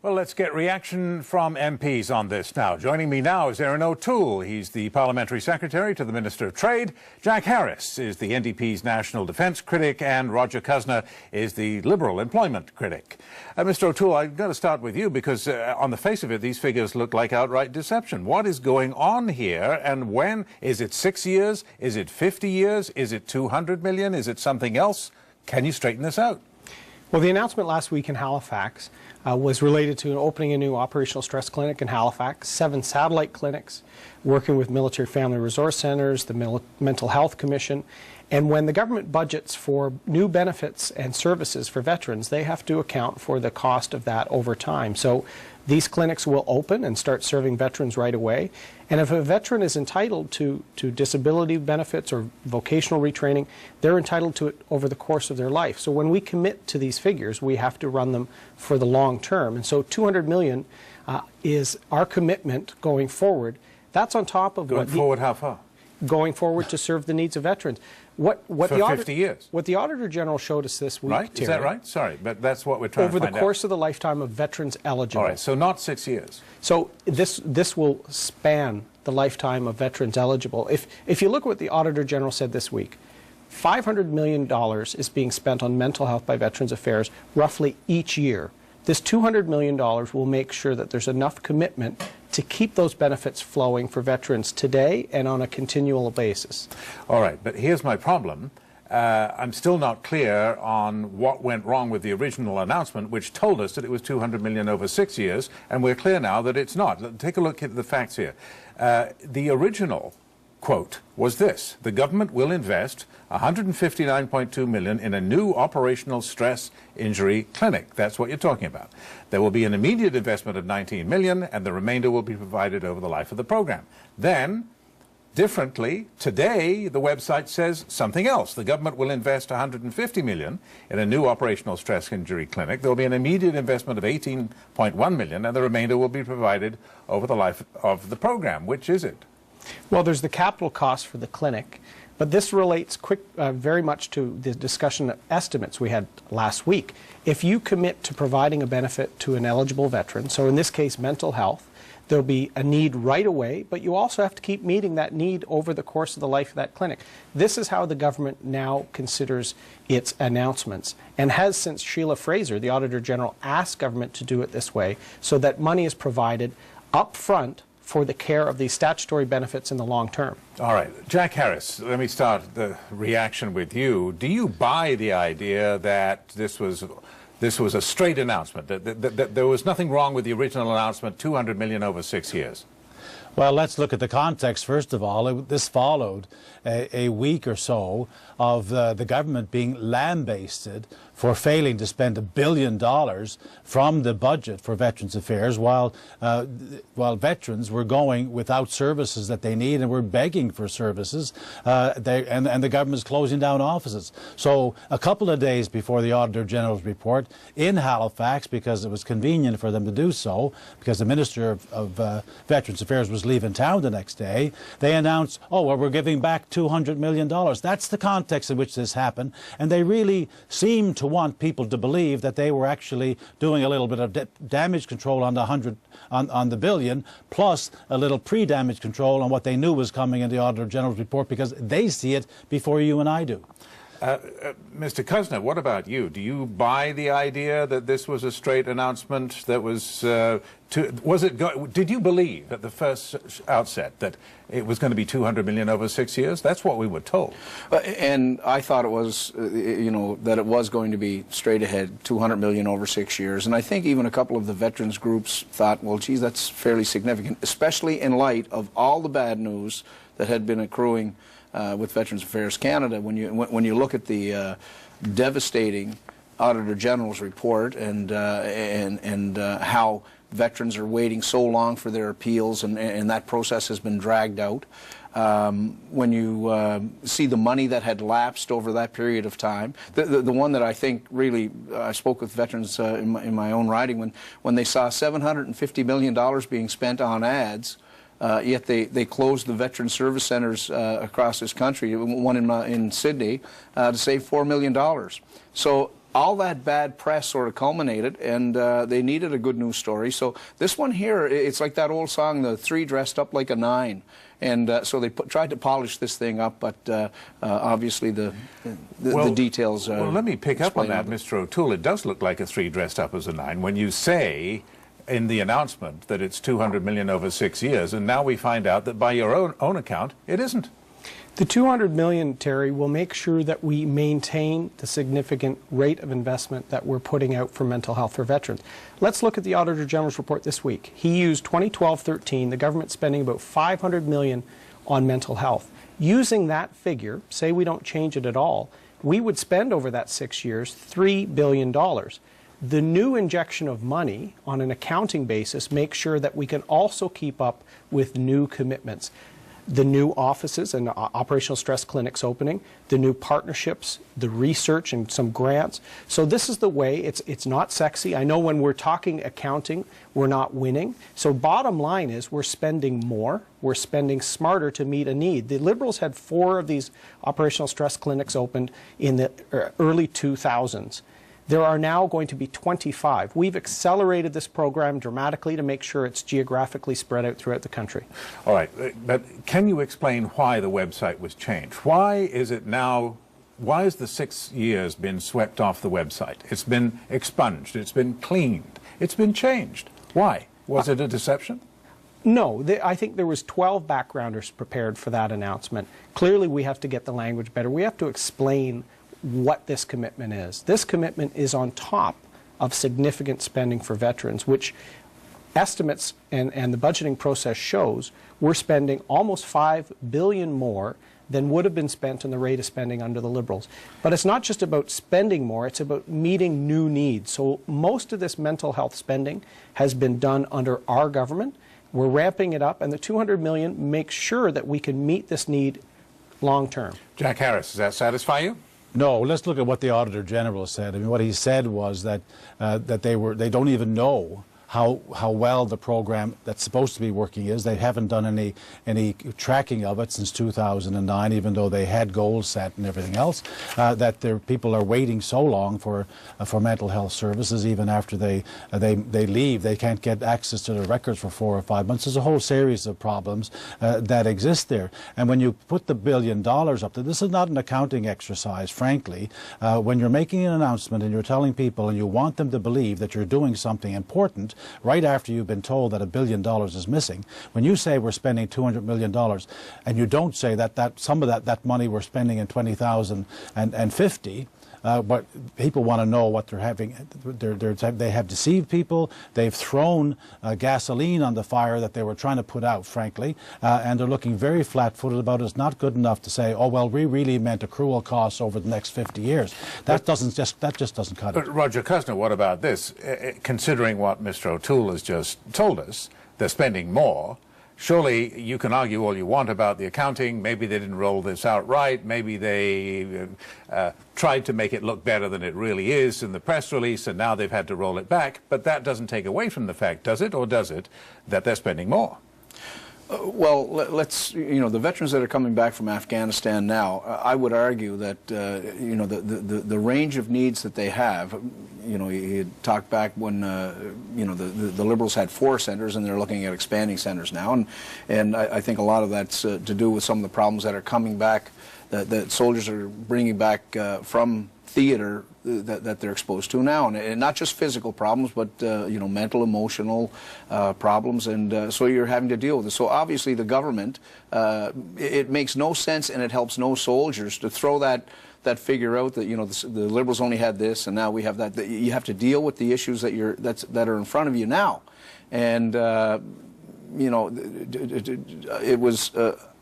Well, let's get reaction from MPs on this now. Joining me now is Aaron O'Toole. He's the Parliamentary Secretary to the Minister of Trade. Jack Harris is the NDP's National Defence Critic, and Roger Kusner is the Liberal Employment Critic. Mr. O'Toole, I've got to start with you because on the face of it, these figures look like outright deception. What is going on here, and when? Is it 6 years? Is it 50 years? Is it 200 million? Is it something else? Can you straighten this out? Well, the announcement last week in Halifax was related to opening a new operational stress clinic in Halifax, 7 satellite clinics, working with Military Family Resource Centres, the Mental Health Commission. And when the government budgets for new benefits and services for veterans, they have to account for the cost of that over time. So these clinics will open and start serving veterans right away. And if a veteran is entitled to disability benefits or vocational retraining, they're entitled to it over the course of their life. So when we commit to these figures, we have to run them for the long term. And so 200 million is our commitment going forward. That's on top of going forward how far? Going forward to serve the needs of veterans. For 50 years. What the Auditor General showed us this week, right? Terry, is that right? Sorry, but that's what we're trying to find out. Over the course of the lifetime of veterans eligible. All right, so not 6 years. So this will span the lifetime of veterans eligible. If you look at what the Auditor General said this week, $500 million is being spent on mental health by Veterans Affairs roughly each year. This $200 million will make sure that there's enough commitment to keep those benefits flowing for veterans today and on a continual basis. All right, but here's my problem. I'm still not clear on what went wrong with the original announcement, which told us that it was 200 million over 6 years, and we're clear now that it's not. Take a look at the facts here. The original quote was this: the government will invest 159.2 million in a new operational stress injury clinic. That's what you're talking about. There will be an immediate investment of 19 million, and the remainder will be provided over the life of the program. Then, differently, today the website says something else. The government will invest 150 million in a new operational stress injury clinic. There will be an immediate investment of 18.1 million, and the remainder will be provided over the life of the program. Which is it? Well, there's the capital cost for the clinic, but this relates very much to the discussion of estimates we had last week. If you commit to providing a benefit to an eligible veteran, so in this case mental health, there'll be a need right away, but you also have to keep meeting that need over the course of the life of that clinic. This is how the government now considers its announcements, and has since Sheila Fraser, the Auditor General, asked government to do it this way so that money is provided up front for the care of these statutory benefits in the long term. All right. Jack Harris, let me start the reaction with you. Do you buy the idea that this was a straight announcement, that there was nothing wrong with the original announcement, 200 million over 6 years? Well, let's look at the context first of all. This followed a week or so of the government being lambasted for failing to spend $1 billion from the budget for Veterans Affairs while veterans were going without services that they need and were begging for services, and the government is closing down offices. So a couple of days before the Auditor General's report in Halifax, because it was convenient for them to do so, because the Minister of Veterans Affairs was leaving town the next day, they announced, oh, well, we're giving back $200 million. That's the context in which this happened, and they really seemed to want people to believe that they were actually doing a little bit of damage control on the billion, plus a little pre-damage control on what they knew was coming in the Auditor General's report, because they see it before you and I do. Mr. Kusner, what about you? Do you buy the idea that this was a straight announcement that was did you believe at the first outset that it was going to be 200 million over 6 years? That's what we were told. And I thought it was, that it was going to be straight ahead, 200 million over 6 years. And I think even a couple of the veterans groups thought, well, geez, that's fairly significant, especially in light of all the bad news that had been accruing with Veterans Affairs Canada. When you look at the devastating Auditor General's report and how veterans are waiting so long for their appeals, and that process has been dragged out. When you see the money that had lapsed over that period of time, the one that I think really, I spoke with veterans in my own riding, when they saw $750 million being spent on ads, yet they closed the veteran service centers across this country, one in Sydney, to save $4 million. So all that bad press sort of culminated, and they needed a good news story. So this one here, it's like that old song, the three dressed up like a nine. And so they tried to polish this thing up, but obviously the details. Well, let me pick up on that, Mr. O'Toole. It does look like a three dressed up as a nine when you say in the announcement that it's 200 million over 6 years, and now we find out that by your own account, it isn't. The 200 million, Terry, will make sure that we maintain the significant rate of investment that we're putting out for mental health for veterans. Let's look at the Auditor General's report this week. He used 2012-13, the government spending about 500 million on mental health. Using that figure, say we don't change it at all, we would spend over that 6 years $3 billion. The new injection of money on an accounting basis makes sure that we can also keep up with new commitments. The new offices and operational stress clinics opening, the new partnerships, the research and some grants. So this is the way. It's not sexy. I know when we're talking accounting, we're not winning. So bottom line is we're spending more. We're spending smarter to meet a need. The Liberals had 4 of these operational stress clinics opened in the early 2000s. There are now going to be 25. We've accelerated this program dramatically to make sure it's geographically spread out throughout the country. All right, but can you explain why the website was changed? Why is it now, why has the 6 years been swept off the website? It's been expunged, it's been cleaned, it's been changed. Why? Was it a deception? No, I think there was 12 backgrounders prepared for that announcement. Clearly we have to get the language better. We have to explain what this commitment is. This commitment is on top of significant spending for veterans, which estimates and the budgeting process shows we're spending almost $5 billion more than would have been spent in the rate of spending under the Liberals. But it's not just about spending more, it's about meeting new needs. So most of this mental health spending has been done under our government. We're ramping it up, and the $200 million makes sure that we can meet this need long term. Jack Harris, does that satisfy you? No, let's look at what the Auditor General said. I mean, what he said was that they don't even know how well the program that's supposed to be working is. They haven't done any tracking of it since 2009, even though they had goals set and everything else. That people are waiting so long for mental health services, even after they leave. They can't get access to their records for 4 or 5 months. There's a whole series of problems that exist there. And when you put the $1 billion up there, this is not an accounting exercise, frankly. When you're making an announcement and you're telling people and you want them to believe that you're doing something important, right after you've been told that $1 billion is missing, when you say we're spending $200 million, and you don't say that some of that money we're spending in 2050, but people want to know what they're having. They have deceived people. They've thrown gasoline on the fire that they were trying to put out, frankly, and they're looking very flat-footed about it. It's not good enough to say, oh, well, we really meant accrual costs over the next 50 years. That just doesn't cut it. But Roger Kusner, what about this? Considering what Mr. O'Toole has just told us, they're spending more. Surely you can argue all you want about the accounting. Maybe they didn't roll this out right. Maybe they tried to make it look better than it really is in the press release, and now they've had to roll it back. But that doesn't take away from the fact, does it, or does it, that they're spending more? Well, let's, the veterans that are coming back from Afghanistan now, I would argue that, the range of needs that they have, he had talked back when, the Liberals had 4 centers and they're looking at expanding centers now. And I think a lot of that's to do with some of the problems that are coming back, that soldiers are bringing back from theater that they're exposed to now, and not just physical problems, but mental, emotional problems, and so you're having to deal with it. So obviously the government, it makes no sense, and it helps no soldiers to throw that figure out that the Liberals only had this, and now we have that. You have to deal with the issues that are in front of you now, and it was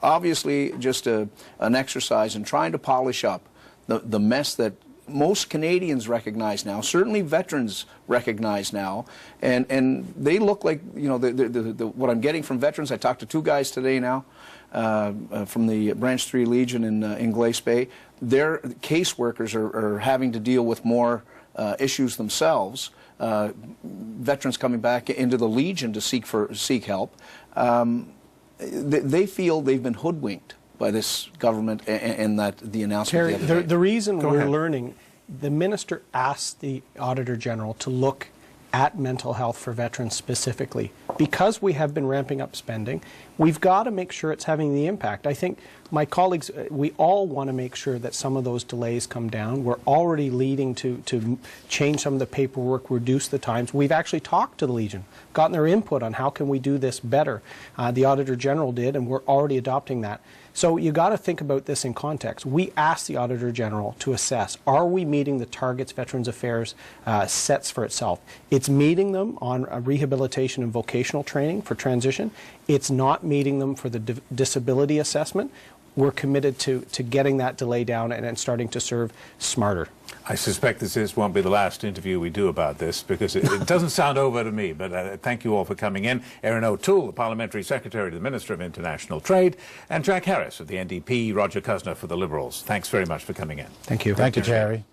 obviously just an exercise in trying to polish up the mess that most Canadians recognize now, certainly veterans recognize now, and they look like, what I'm getting from veterans. I talked to 2 guys today now from the Branch 3 Legion in Glace Bay. Their caseworkers are having to deal with more issues themselves. Veterans coming back into the Legion to seek help. They feel they've been hoodwinked by this government and that the announcement. Terry, the reason we're learning the minister asked the Auditor General to look at mental health for veterans specifically. Because we have been ramping up spending, we've got to make sure it's having the impact. I think my colleagues, we all want to make sure that some of those delays come down. We're already leading to change some of the paperwork, reduce the times. We've actually talked to the Legion, gotten their input on how can we do this better. The Auditor General did, and we're already adopting that. So you got to think about this in context. We asked the Auditor General to assess, are we meeting the targets Veterans Affairs sets for itself? It's meeting them on rehabilitation and vocational training for transition. It's not meeting them for the disability assessment. We're committed to getting that delay down and starting to serve smarter. I suspect this won't be the last interview we do about this, because it doesn't sound over to me, but thank you all for coming in. Erin O'Toole, the Parliamentary Secretary to the Minister of International Trade, and Jack Harris of the NDP, Roger Kusner for the Liberals. Thanks very much for coming in. Thank you. Thank you, Jerry.